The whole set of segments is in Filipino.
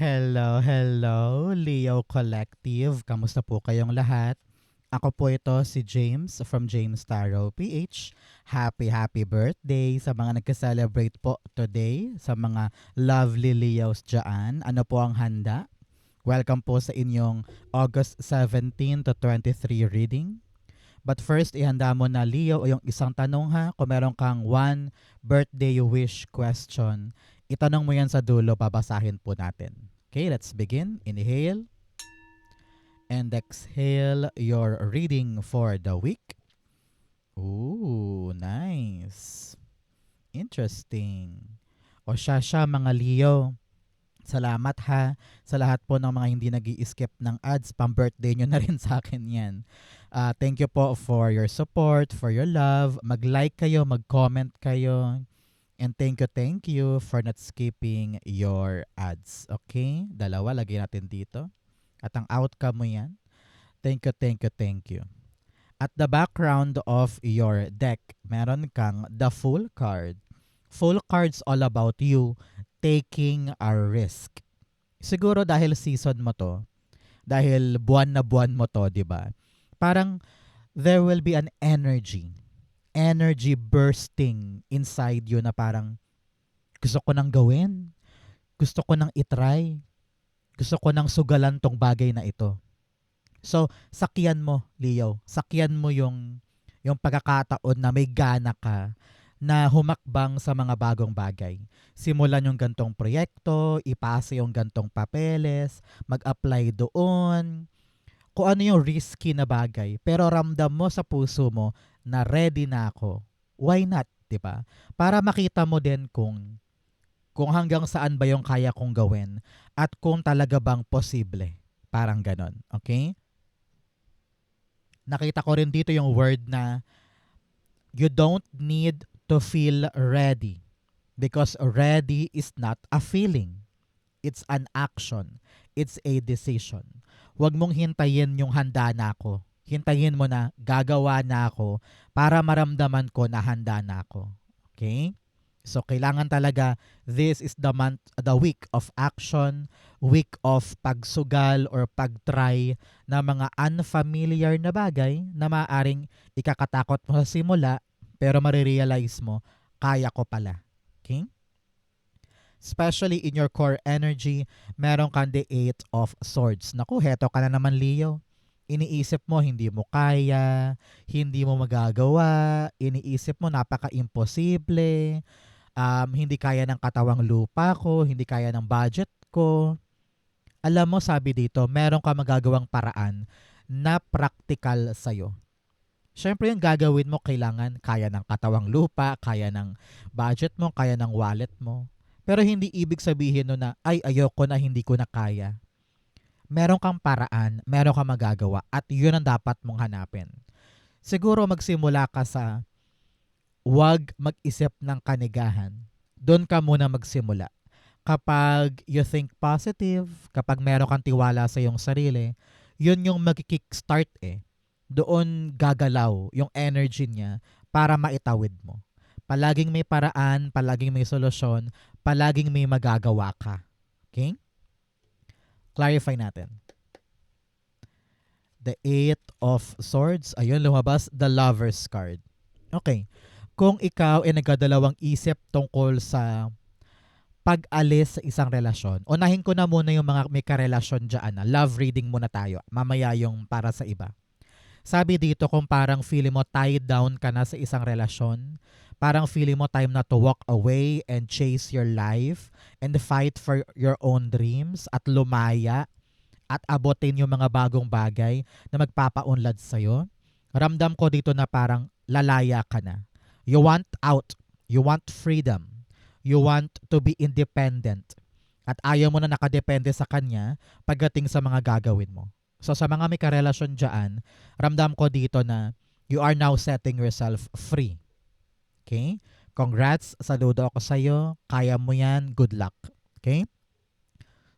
Hello, hello, Leo Collective. Kamusta po kayong lahat? Ako po ito si James from James Tarot PH. Happy birthday sa mga nagka-celebrate po today, sa mga lovely Leos dyan. Ano po ang handa? Welcome po sa inyong August 17 to 23 reading. But first, ihanda mo na Leo o yung isang tanong ha. Kung meron kang one birthday wish question, itanong mo yan sa dulo, babasahin po natin. Okay, let's begin. Inhale and exhale your reading for the week. Ooh, nice. Interesting. O siya mga Leo. Salamat ha sa lahat po ng mga hindi nag-i-skip ng ads. Pang-birthday nyo na rin sa akin yan. Thank you po for your support, for your love. Mag-like kayo, mag-comment kayo. And thank you for not skipping your ads. Okay? Dalawa, lagay natin dito. At ang outcome mo yan. Thank you. At the background of your deck, meron kang the Fool card. Fool card's all about you taking a risk. Siguro dahil season mo to, dahil buwan na buwan mo to, di ba? Parang there will be an energy bursting inside you na parang gusto ko nang gawin, gusto ko nang itry, gusto ko nang sugalan tong bagay na ito. So, sakyan mo, Leo. Sakyan mo yung pagkakataon na may gana ka na humakbang sa mga bagong bagay. Simulan yung gantong proyekto, ipasa yung gantong papeles, mag-apply doon, kung ano yung risky na bagay. Pero ramdam mo sa puso mo na ready na ako. Why not, 'di ba? Para makita mo din kung hanggang saan ba yung kaya kong gawin at kung talaga bang posible. Parang ganon. Okay? Nakita ko rin dito yung word na you don't need to feel ready because ready is not a feeling. It's an action. It's a decision. Huwag mong hintayin yung handa na ako. Hintayin mo na gagawa na ako para maramdaman ko na handa na ako. Okay? So kailangan talaga this is the week of action, week of pagsugal or pagtry na mga unfamiliar na bagay na maaring ikakatakot mo sa simula pero marirealize mo kaya ko pala. Okay? Especially in your core energy, meron kang the Eight of Swords. Naku, heto ka na naman, Leo. Iniisip mo hindi mo kaya, hindi mo magagawa, iniisip mo napaka-imposible, hindi kaya ng katawang lupa ko, hindi kaya ng budget ko. Alam mo, sabi dito, meron ka magagawang paraan na practical sa'yo. Siyempre yung gagawin mo kailangan kaya ng katawang lupa, kaya ng budget mo, kaya ng wallet mo. Pero hindi ibig sabihin no na ay ayoko na, hindi ko na kaya. Meron kang paraan, meron kang magagawa at yun ang dapat mong hanapin. Siguro magsimula ka sa wag mag-isip ng kanigahan. Doon ka muna magsimula. Kapag you think positive, kapag meron kang tiwala sa iyong sarili, yun yung mag-kickstart doon gagalaw yung energy niya para maitawid mo. Palaging may paraan, palaging may solusyon, palaging may magagawa ka. Okay? Clarify natin. The Eight of Swords, ayun lumabas, the Lover's card. Okay. Kung ikaw ay nagkadalawang isip tungkol sa pag-alis sa isang relasyon, unahin ko na muna yung mga may karelasyon dyan na love reading muna tayo. Mamaya yung para sa iba. Sabi dito kung parang feeling mo tied down ka na sa isang relasyon, parang feeling mo time na to walk away and chase your life and fight for your own dreams at lumaya at abutin yung mga bagong bagay na magpapaunlad sa'yo. Ramdam ko dito na parang lalaya ka na. You want out. You want freedom. You want to be independent. At ayaw mo na nakadepende sa kanya pagdating sa mga gagawin mo. So sa mga may karelasyon dyan, ramdam ko dito na you are now setting yourself free. Okay? Congrats, saludo ako sa'yo. Kaya mo yan, good luck. Okay?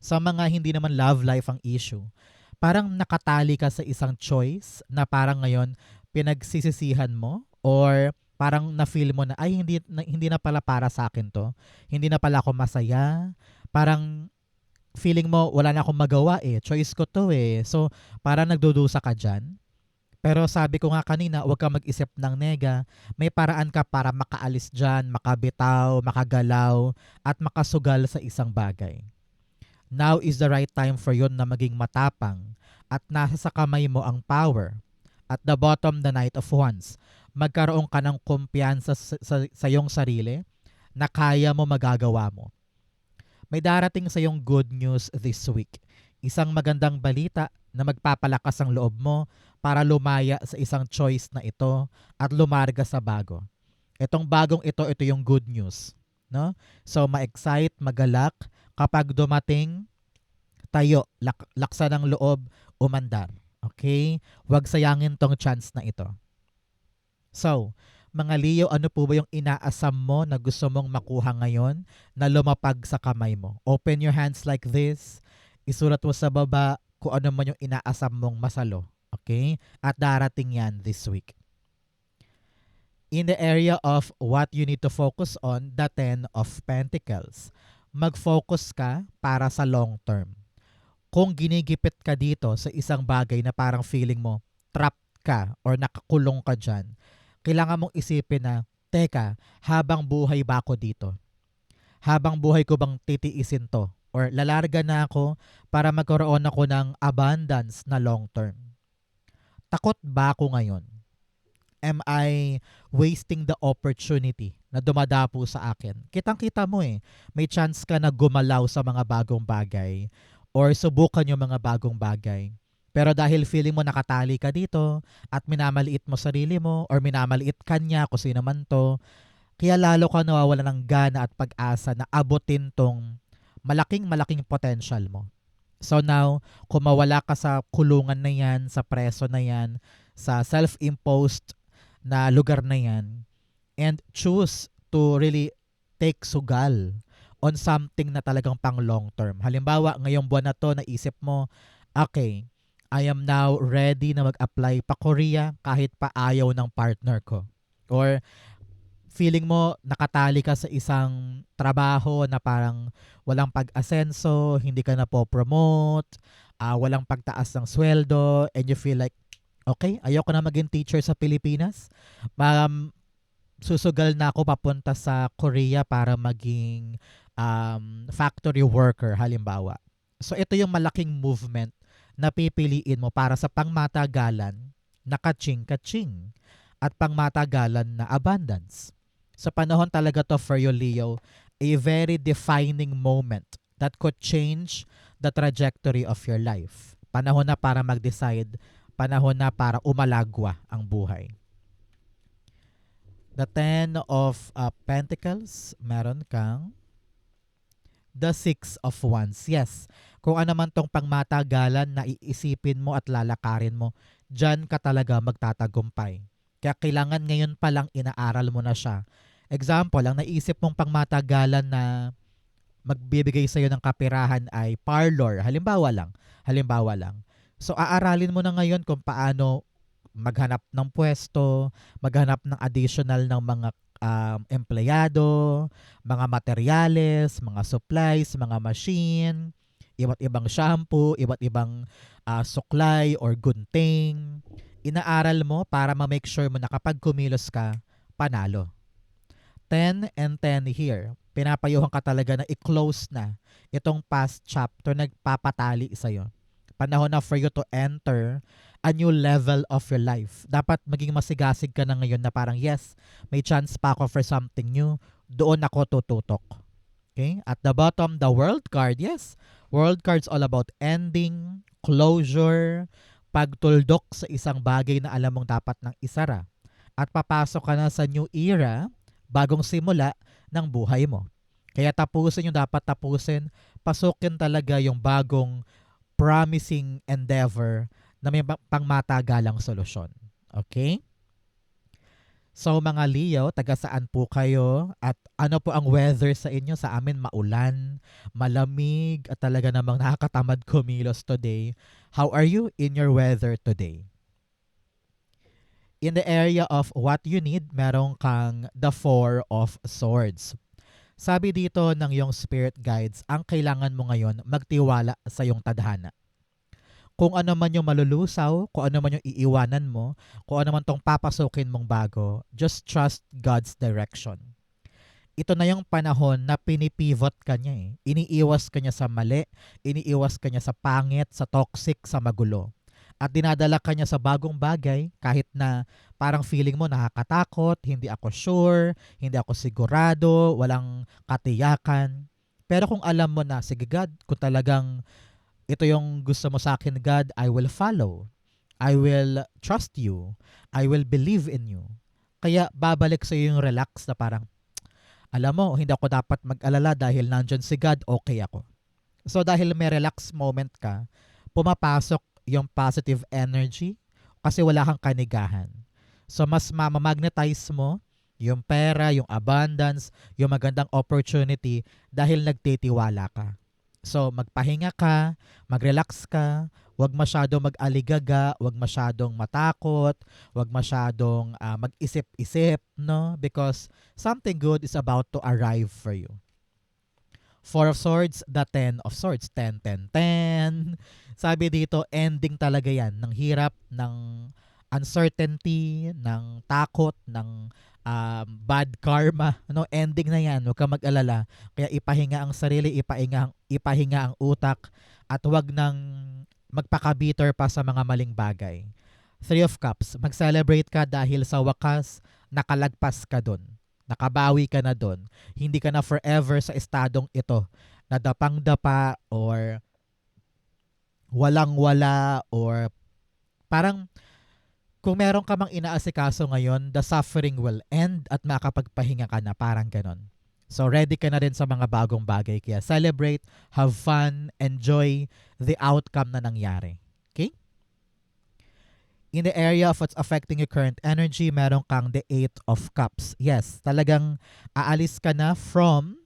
Sa mga hindi naman love life ang issue, parang nakatali ka sa isang choice na parang ngayon pinagsisisihan mo or parang na-feel mo na ay hindi na pala para sa akin to. Hindi na pala ako masaya. Parang feeling mo wala na akong magawa eh. Choice ko to eh. So, parang nagdudusa ka dyan. Pero sabi ko nga kanina, huwag kang mag-isip ng nega. May paraan ka para makaalis dyan, makabitaw, makagalaw, at makasugal sa isang bagay. Now is the right time for yun na maging matapang at nasa sa kamay mo ang power. At the bottom, the Knight of Wands. Magkaroon ka ng kumpiyansa sa iyong sarili na kaya mo magagawa mo. May darating sa iyong good news this week. Isang magandang balita na magpapalakas ang loob mo para lumaya sa isang choice na ito at lumarga sa bago. Itong bagong ito yung good news. No? So, ma-excite, magalak kapag dumating tayo, laksa ng loob, umandar. Okay? Huwag sayangin tong chance na ito. So, mga Leo, ano po ba yung inaasam mo na gusto mong makuha ngayon na lumapag sa kamay mo? Open your hands like this. Isulat mo sa baba kung ano man yung inaasam mong masalo. Okay? At darating yan this week. In the area of what you need to focus on, the Ten of Pentacles. Mag-focus ka para sa long term. Kung ginigipit ka dito sa isang bagay na parang feeling mo trapped ka or nakakulong ka dyan, kailangan mong isipin na, teka, habang buhay ba ako dito? Habang buhay ko bang titiisin to? Or lalarga na ako para magkaroon ako ng abundance na long term? Takot ba ako ngayon? Am I wasting the opportunity na dumadapo sa akin? Kitang-kita mo eh, may chance ka na gumalaw sa mga bagong bagay or subukan yung mga bagong bagay. Pero dahil feeling mo nakatali ka dito at minamaliit mo sarili mo or minamaliit ka niya kung sino man to, kaya lalo ka nawawala ng gana at pag-asa na abutin tong malaking potential mo. So now, kung mawala ka sa kulungan na yan, sa preso na yan, sa self-imposed na lugar na yan, and choose to really take sugal on something na talagang pang long term. Halimbawa, ngayong buwan na to, naisip mo, okay, I am now ready na mag-apply pa Korea kahit pa ayaw ng partner ko. Or feeling mo nakatali ka sa isang trabaho na parang walang pag-asenso, hindi ka na po-promote, walang pagtaas ng sweldo, and you feel like, okay, ayoko na maging teacher sa Pilipinas. Susugal na ako papunta sa Korea para maging factory worker, halimbawa. So ito yung malaking movement na pipiliin mo para sa pangmatagalan na kaching-kaching at pangmatagalan na abundance. Sa panahon talaga to for you, Leo, a very defining moment that could change the trajectory of your life. Panahon na para mag-decide, panahon na para umalagwa ang buhay. The Ten of Pentacles, meron kang the Six of Wands. Yes, kung ano man tong pangmatagalan na iisipin mo at lalakarin mo, dyan ka talaga magtatagumpay. Kaya kailangan ngayon pa lang inaaral mo na siya. Example, ang naisip mong pangmatagalan na magbibigay sa'yo ng kapirahan ay parlor. Halimbawa lang. So aaralin mo na ngayon kung paano maghanap ng pwesto, maghanap ng additional ng mga empleyado, mga materyales, mga supplies, mga machine, iba't ibang shampoo, iba't ibang suklay or gunting. Inaaral mo para ma-make sure mo na kapag kumilos ka, panalo. 10 and 10 here. Pinapayuhan ka talaga na i-close na itong past chapter nagpapatali sa'yo. Panahon na for you to enter a new level of your life. Dapat maging masigasig ka na ngayon na parang yes, may chance pa ako for something new. Doon ako tututok. Okay? At the bottom, the World card. Yes, World card's all about ending, closure, pagtuldok sa isang bagay na alam mong dapat nang isara. At papasok ka na sa new era, bagong simula ng buhay mo. Kaya tapusin yung dapat tapusin, pasukin talaga yung bagong promising endeavor na may pangmatagalang solusyon. Okay? So mga Leo, taga saan po kayo? At ano po ang weather sa inyo? Sa amin maulan, malamig, at talaga namang nakakatamad kumilos today. How are you in your weather today? In the area of what you need, meron kang the Four of Swords. Sabi dito ng iyong spirit guides, ang kailangan mo ngayon magtiwala sa iyong tadhana. Kung ano man yung malulusaw, kung ano man yung iiwanan mo, kung ano man tong papasukin mong bago, just trust God's direction. Ito na yung panahon na pinipivot ka niya eh. Iniiwas ka niya sa mali, iniiwas ka niya sa pangit, sa toxic, sa magulo. At dinadala ka niya sa bagong bagay kahit na parang feeling mo nakakatakot, hindi ako sure, hindi ako sigurado, walang katiyakan. Pero kung alam mo na, sige God, kung talagang ito yung gusto mo sa akin God, I will follow. I will trust you. I will believe in you. Kaya babalik sa iyo yung relax na parang, alam mo, hindi ako dapat mag-alala dahil nandyan si God, okay ako. So dahil may relax moment ka, pumapasok yung positive energy kasi wala kang kanigahan. So mas mamamagnetize mo yung pera, yung abundance, yung magandang opportunity dahil nagtitiwala ka. So magpahinga ka, mag-relax ka, wag masyadong mag-aligaga, wag masyadong matakot, wag masyadong mag-isip-isip, no? Because something good is about to arrive for you. Four of Swords, the Ten of Swords. 10, 10, 10. Sabi dito, ending talaga yan ng hirap, ng uncertainty, ng takot, ng bad karma. Ano, ending na yan. Huwag kang mag-alala. Kaya ipahinga ang sarili, ipahinga ang utak, at huwag nang magpaka-bitter pa sa mga maling bagay. Three of Cups, mag-celebrate ka dahil sa wakas, nakalagpas ka dun. Nakabawi ka na dun. Hindi ka na forever sa estadong ito na dapang-dapa or walang-wala or parang kung meron ka mang inaasikaso ngayon, the suffering will end at makapagpahinga ka na, parang ganon. So ready ka na rin sa mga bagong bagay. Kaya celebrate, have fun, enjoy the outcome na nangyari. Okay? In the area of what's affecting your current energy, meron kang the Eight of Cups. Yes, talagang aalis ka na from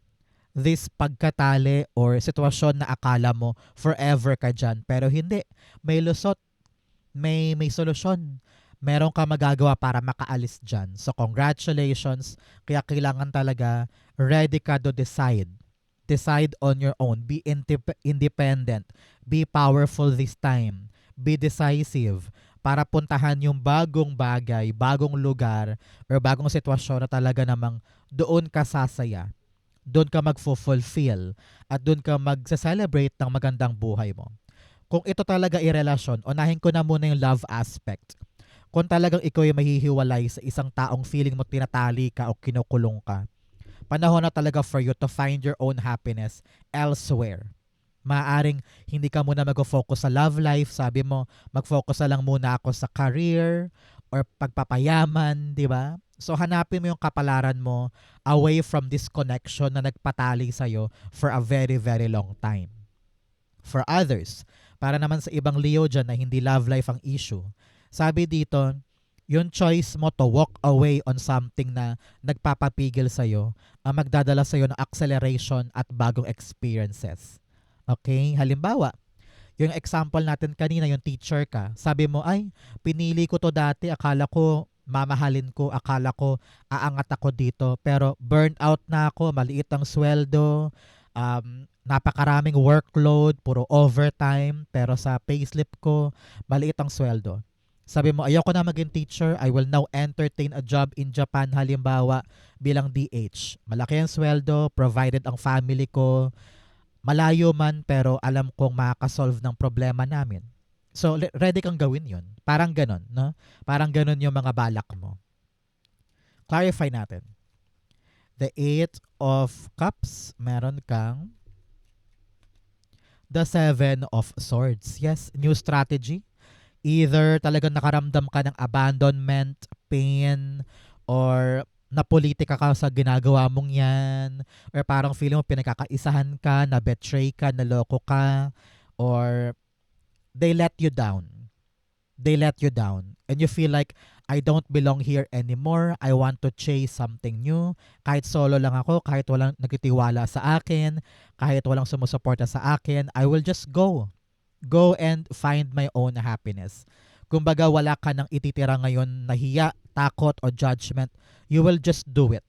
this pagkatali or sitwasyon na akala mo forever ka dyan. Pero hindi. May lusot, may solusyon. Meron ka magagawa para makaalis dyan. So congratulations. Kaya kailangan talaga ready ka to decide. Decide on your own. Be independent. Be powerful this time. Be decisive para puntahan yung bagong bagay, bagong lugar, or bagong sitwasyon na talaga namang doon ka sasaya. Doon ka magfulfill at doon ka magsa-celebrate ng magandang buhay mo. Kung ito talaga i-relasyon, unahin ko na muna yung love aspect. Kung talagang ikaw ay mahihiwalay sa isang taong feeling mo tinatali ka o kinukulong ka, panahon na talaga for you to find your own happiness elsewhere. Maaaring hindi ka muna mag-focus sa love life, sabi mo, mag-focus na lang muna ako sa career or pagpapayaman, di ba? So hanapin mo yung kapalaran mo away from this connection na nagpatali sa'yo for a very, very long time. For others, para naman sa ibang Leo dyan na hindi love life ang issue, sabi dito, yung choice mo to walk away on something na nagpapapigil sa'yo ang magdadala sa'yo ng acceleration at bagong experiences. Okay? Halimbawa, yung example natin kanina, yung teacher ka, sabi mo, ay, pinili ko to dati, akala ko mamahalin ko, akala ko aangat ako dito, pero burnt out na ako, maliit ang sweldo, napakaraming workload, puro overtime, pero sa payslip ko, maliit ang sweldo. Sabi mo, ayoko na maging teacher, I will now entertain a job in Japan, halimbawa, bilang DH. Malaki ang sweldo, provided ang family ko, malayo man pero alam kong makakasolve ng problema namin. So, ready kang gawin yun. Parang ganon, no? Parang ganon yung mga balak mo. Clarify natin. The Eight of Cups, meron kang the Seven of Swords. Yes, new strategy. Either talagang nakaramdam ka ng abandonment, pain, or napolitika ka sa ginagawa mong yan, or parang feeling mo pinagkakaisahan ka, na-betray ka, naloko ka, or they let you down. They let you down. And you feel like, I don't belong here anymore. I want to chase something new. Kahit solo lang ako, kahit walang nagtitiwala sa akin, kahit walang sumusuporta sa akin, I will just go. Go and find my own happiness. Kumbaga wala ka nang ititira ngayon na hiya, takot o judgment. You will just do it.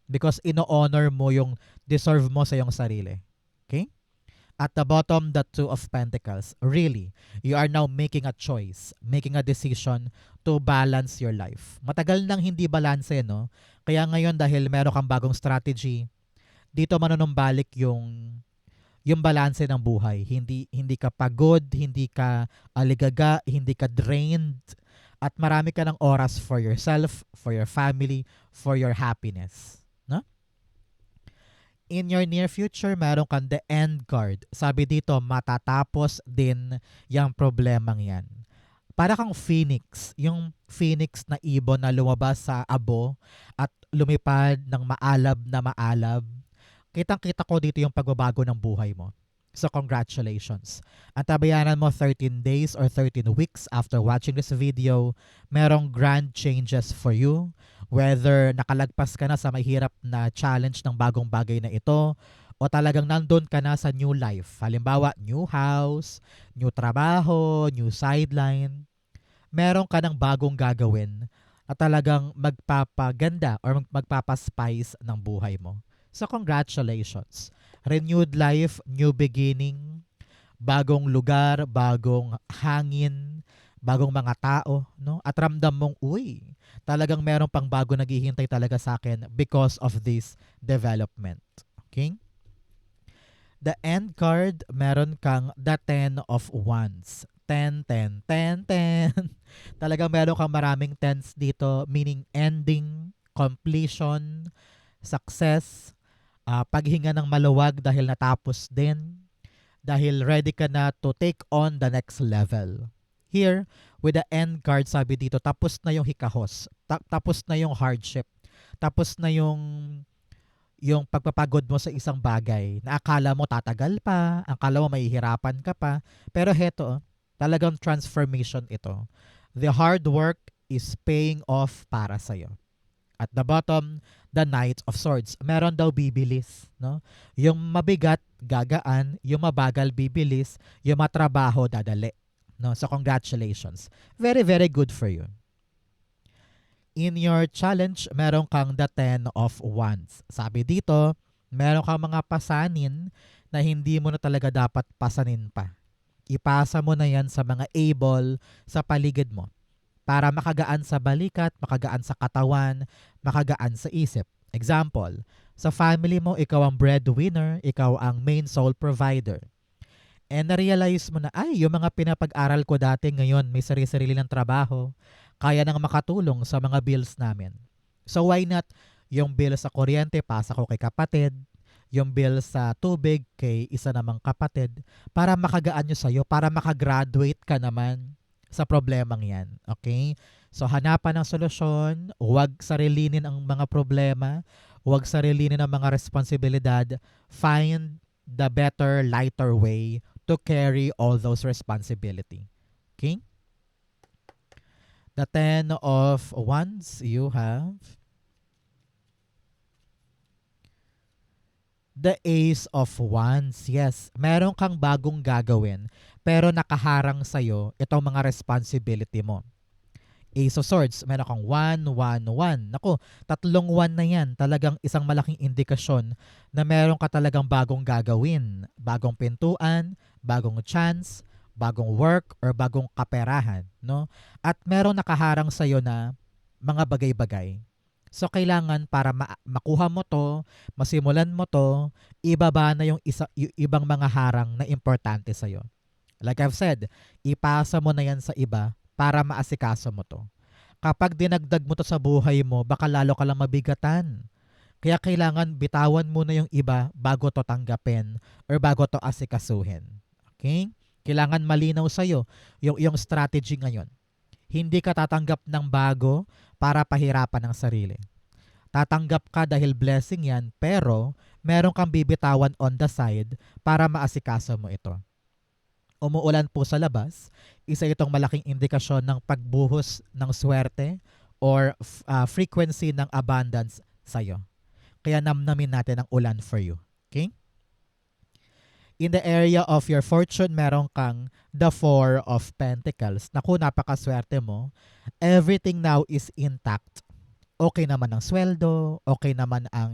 because ino-honor mo yung deserve mo sa iyong sarili. Okay? At the bottom, the Two of Pentacles. Really, you are now making a choice, making a decision to balance your life. Matagal nang hindi balanse, no? Kaya ngayon dahil meron kang bagong strategy, dito manunumbalik yung balanse ng buhay. Hindi ka pagod, hindi ka aligaga, hindi ka drained, at marami ka ng oras for yourself, for your family, for your happiness. No? In your near future, meron kang the end card. Sabi dito, matatapos din yung problemang yan. Para kang phoenix, yung phoenix na ibon na lumabas sa abo at lumipad ng maalab na maalab. Kitang-kita ko dito yung pagbabago ng buhay mo. So congratulations. Ang tabayanan mo 13 days or 13 weeks after watching this video, merong grand changes for you. Whether nakalagpas ka na sa mahirap na challenge ng bagong bagay na ito, o talagang nandun ka na sa new life. Halimbawa, new house, new trabaho, new sideline. Meron ka ng bagong gagawin at talagang magpapaganda or magpapaspice ng buhay mo. So congratulations. Renewed life, new beginning, bagong lugar, bagong hangin, bagong mga tao, no? At ramdam mong, uy, talagang meron pang bago naghihintay talaga sa akin because of this development. Okay? The end card, meron kang the 10 of Wands. 10, 10, 10, 10. Talagang meron kang maraming tens dito, meaning ending, completion, success, paghinga ng maluwag dahil natapos din, dahil ready ka na to take on the next level. Here, with the end card, sabi dito, tapos na yung hikahos, tapos na yung hardship, tapos na yung pagpapagod mo sa isang bagay na akala mo tatagal pa, akala mo mahihirapan ka pa, pero heto, talagang transformation ito. The hard work is paying off para sa'yo. At the bottom, the Knight of Swords. Meron daw bibilis, no? Yung mabigat, gagaan. Yung mabagal, bibilis. Yung matrabaho, dadali. No? So, congratulations. Very, very good for you. In your challenge, meron kang the 10 of Wands. Sabi dito, meron kang mga pasanin na hindi mo na talaga dapat pasanin pa. Ipasa mo na yan sa mga able sa paligid mo, para makagaan sa balikat, makagaan sa katawan, makagaan sa isip. Example, sa family mo, ikaw ang breadwinner, ikaw ang main sole provider. And na-realize mo na, ay, yung mga pinapag-aral ko dati ngayon, may sarili-sarili ng trabaho, kaya nang makatulong sa mga bills namin. So why not yung bill sa kuryente, pasa ko kay kapatid, yung bill sa tubig kay isa namang kapatid, para makagaan nyo sa'yo, para makagraduate ka naman sa problemang yan. Okay? So, hanapan ng solusyon, huwag sarilinin ang mga problema, huwag sarilinin ang mga responsibilidad, find the better, lighter way to carry all those responsibility. Okay? The 10 of Wands, you have the Ace of Wands. Yes, meron kang bagong gagawin, pero nakaharang sa'yo itong mga responsibility mo. Ace of Swords, meron kang 1, 1, 1. Naku, 3 1 na yan. Talagang isang malaking indikasyon na meron ka talagang bagong gagawin. Bagong pintuan, bagong chance, bagong work, or bagong kaperahan. No? At meron nakaharang sa'yo na mga bagay-bagay. So, kailangan para makuha mo to, masimulan mo to, ibaba na yung ibang mga harang na importante sa'yo. Like I've said, ipasa mo na yan sa iba para maasikaso mo to. Kapag dinagdag mo to sa buhay mo, baka lalo ka lang mabigatan. Kaya kailangan bitawan mo na yung iba bago to tanggapin or bago to asikasuhin. Okay? Kailangan malinaw sa'yo yung strategy ngayon. Hindi ka tatanggap ng bago para pahirapan ang sarili. Tatanggap ka dahil blessing yan, pero meron kang bibitawan on the side para maasikaso mo ito. Umuulan po sa labas, isa itong malaking indikasyon ng pagbuhos ng swerte or frequency ng abundance sa'yo. Kaya namnamin natin ang ulan for you. Okay? In the area of your fortune, meron kang the 4 of Pentacles. Naku, napakaswerte mo. Everything now is intact. Okay naman ang sweldo, okay naman ang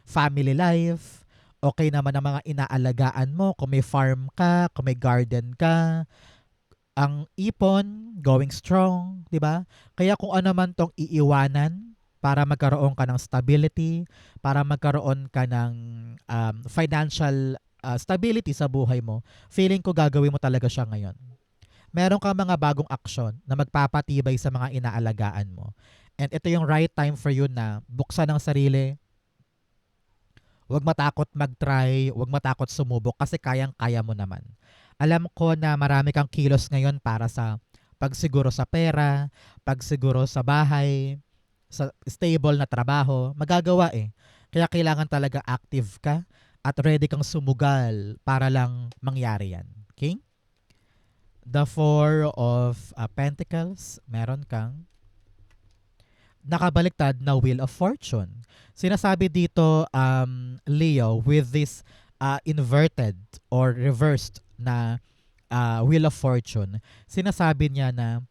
family life, okay naman ang mga inaalagaan mo, kung may farm ka, kung may garden ka, ang ipon, going strong, di ba? Kaya kung ano man tong iiwanan para magkaroon ka ng stability, para magkaroon ka ng financial stability sa buhay mo, feeling ko gagawin mo talaga siya ngayon. Meron kang mga bagong aksyon na magpapatibay sa mga inaalagaan mo. And ito yung right time for you na buksan ang sarili, huwag matakot mag-try, huwag matakot sumubok kasi kayang-kaya mo naman. Alam ko na marami kang kilos ngayon para sa pagsiguro sa pera, pagsiguro sa bahay, sa stable na trabaho, magagawa eh. Kaya kailangan talaga active ka at ready kang sumugal para lang mangyari yan. Okay? The Four of Pentacles, meron kang nakabaliktad na Wheel of Fortune. Sinasabi dito, Leo, with this inverted or reversed na Wheel of Fortune, sinasabi niya na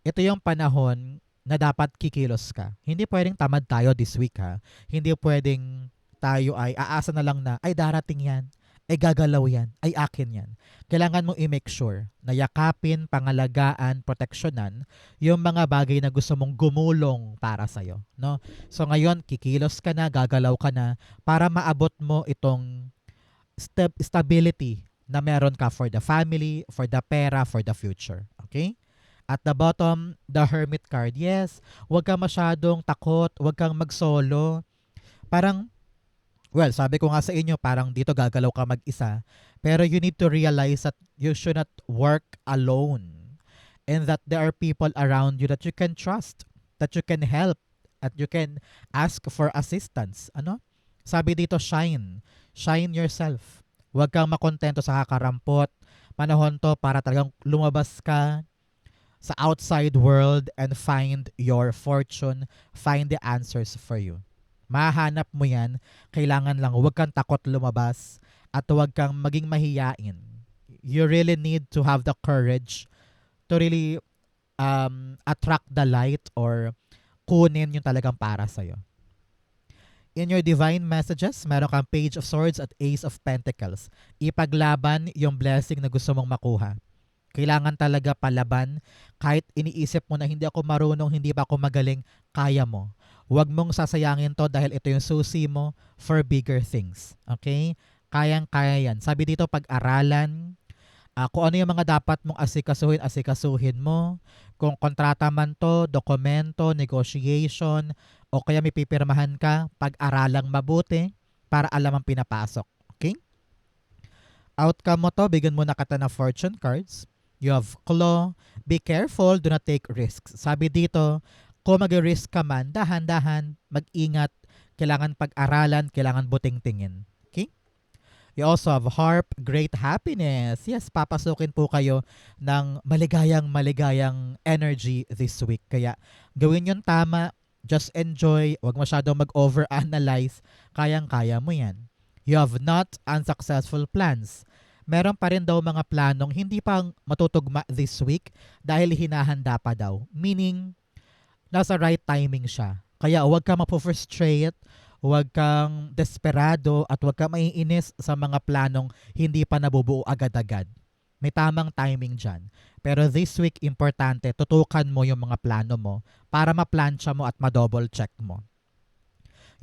ito yung panahon na dapat kikilos ka. Hindi pwedeng tamad tayo this week ha. Hindi pwedeng tayo ay aasa na lang na ay darating yan, ay gagalaw yan, ay akin yan. Kailangan mong i-make sure na yakapin, pangalagaan, proteksyonan yung mga bagay na gusto mong gumulong para sa'yo. No? So ngayon, kikilos ka na, gagalaw ka na para maabot mo itong stability na meron ka for the family, for the pera, for the future. Okay? At the bottom, the Hermit card. Yes, huwag kang masyadong takot, huwag kang mag-solo. Parang, well, sabi ko nga sa inyo, parang dito gagalaw ka mag-isa. Pero you need to realize that you should not work alone. And that there are people around you that you can trust, that you can help, at you can ask for assistance. Ano? Sabi dito, shine. Shine yourself. Huwag kang makontento sa kakarampot. Panahon to para talagang lumabas ka sa outside world and find your fortune, find the answers for you. Mahanap mo yan, kailangan lang huwag kang takot lumabas at huwag kang maging mahiyain. You really need to have the courage to really attract the light or kunin yung talagang para sa'yo. In your divine messages, meron kang Page of Swords at Ace of Pentacles. Ipaglaban yung blessing na gusto mong makuha. Kailangan talaga palaban. Kahit iniisip mo na hindi ako marunong, hindi pa ako magaling, kaya mo. Huwag mong sasayangin to dahil ito yung susi mo for bigger things. Okay? Kayang-kaya yan. Sabi dito, pag-aralan, kung ano yung mga dapat mong asikasuhin mo. Kung kontrata man to, dokumento, negotiation, o kaya may pipirmahan ka, pag-aralang mabuti para alam ang pinapasok. Okay? Outcome mo to, bigyan mo na kita ng fortune cards. You have claw. Be careful, do not take risks. Sabi dito, kung mag-risk ka man, dahan-dahan, mag-ingat, kailangan pag-aralan, kailangan buting tingin. Okay? You also have harp, great happiness. Yes, papasukin po kayo ng maligayang energy this week. Kaya gawin yung tama, just enjoy, huwag masyadong mag-overanalyze, kayang-kaya mo yan. You have not unsuccessful plans. Meron pa rin daw mga planong hindi pa matutugma this week dahil hinahanda pa daw. Meaning, nasa right timing siya. Kaya huwag kang mapo-frustrate, huwag kang desperado, at huwag kang maiinis sa mga planong hindi pa nabubuo agad-agad. May tamang timing dyan. Pero this week, importante, tutukan mo yung mga plano mo para ma-plancha mo at ma-double check mo.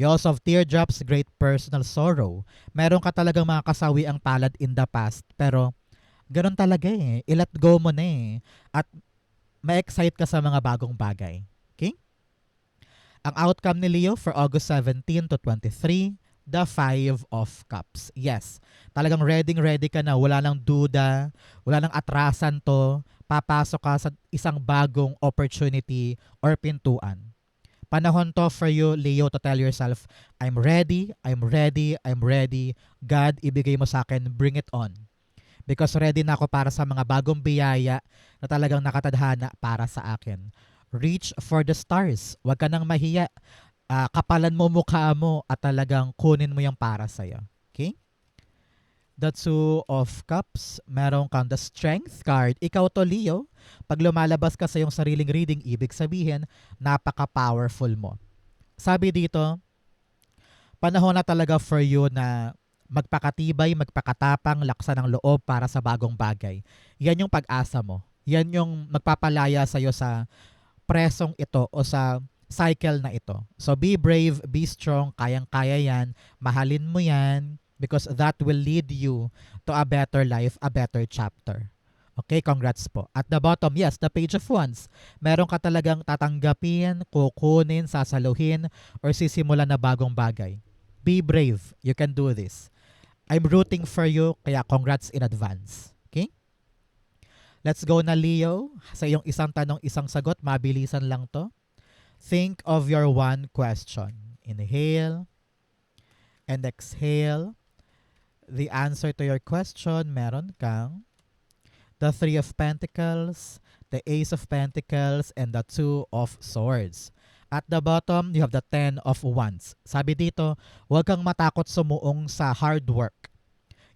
You also have teardrops, great personal sorrow. Meron ka talagang mga kasawi ang palad in the past, pero ganun talaga eh. I-let go mo na eh. At ma-excite ka sa mga bagong bagay. Okay? Ang outcome ni Leo for August 17 to 23, the Five of Cups. Yes, talagang ready ka na. Wala nang duda, wala nang atrasan to. Papasok ka sa isang bagong opportunity or pintuan. Panahon to for you, Leo, to tell yourself, I'm ready, I'm ready, I'm ready. God, ibigay mo sa akin, bring it on. Because ready na ako para sa mga bagong biyaya na talagang nakatadhana para sa akin. Reach for the stars. Huwag ka nang mahiya. Kapalan mo mukha mo at talagang kunin mo yung para sa'yo. Okay? The Two of Cups, meron kang the Strength card. Ikaw to, Leo. Pag lumalabas ka sa iyong sariling reading, ibig sabihin, napaka-powerful mo. Sabi dito, panahon na talaga for you na magpakatibay, magpakatapang, laksan ng loob para sa bagong bagay. Yan yung pag-asa mo. Yan yung magpapalaya sa'yo sa presong ito o sa cycle na ito. So be brave, be strong, kayang-kaya yan, mahalin mo yan because that will lead you to a better life, a better chapter. Okay, congrats po. At the bottom, yes, the Page of Wands. Meron ka talagang tatanggapin, kukunin, sasaluhin, or sisimulan na bagong bagay. Be brave. You can do this. I'm rooting for you, kaya congrats in advance. Okay? Let's go na, Leo. Sa iyong isang tanong, isang sagot, mabilisan lang to. Think of your one question. Inhale and exhale. The answer to your question, meron kang the Three of Pentacles, the Ace of Pentacles, and the Two of Swords. At the bottom, you have the Ten of Wands. Sabi dito, huwag kang matakot sumuong sa hard work.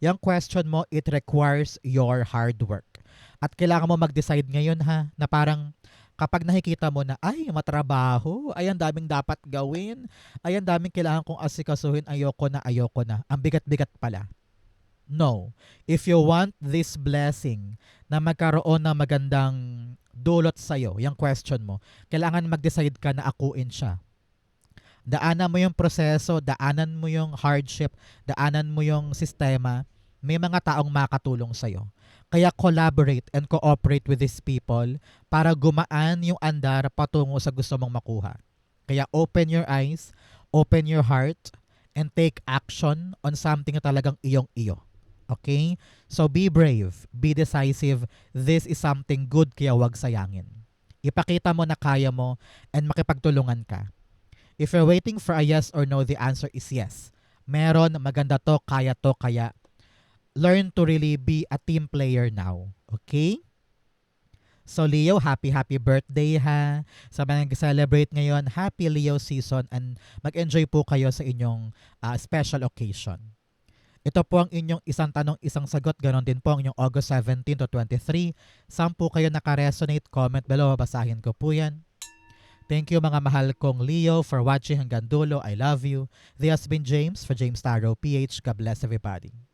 Yung question mo, it requires your hard work. At kailangan mo mag-decide ngayon ha, na parang kapag nakikita mo na, ay, matrabaho, ay, ang daming dapat gawin, ay, ang daming kailangan kong asikasuhin, ayoko na. Ang bigat-bigat pala. No. If you want this blessing na magkaroon ng magandang dulot sa'yo, yung question mo, kailangan mag-decide ka na akuin siya. Daanan mo yung proseso, daanan mo yung hardship, daanan mo yung sistema, may mga taong makatulong sa'yo. Kaya collaborate and cooperate with these people para gumaan yung andar patungo sa gusto mong makuha. Kaya open your eyes, open your heart, and take action on something na talagang iyong-iyo. Okay? So be brave, be decisive. This is something good, kaya wag sayangin. Ipakita mo na kaya mo and makipagtulungan ka. If you're waiting for a yes or no, the answer is yes. Meron, maganda to, kaya learn to really be a team player now. Okay? So Leo, happy birthday ha. Sa mga nag-celebrate ngayon, happy Leo season and mag-enjoy po kayo sa inyong special occasion. Ito po ang inyong isang tanong, isang sagot. Ganon din po ang inyong August 17 to 23. Saan po kayo nakaresonate? Comment below. Babasahin ko po yan. Thank you mga mahal kong Leo for watching hanggang dulo. I love you. This has been James for James Tarot PH. God bless everybody.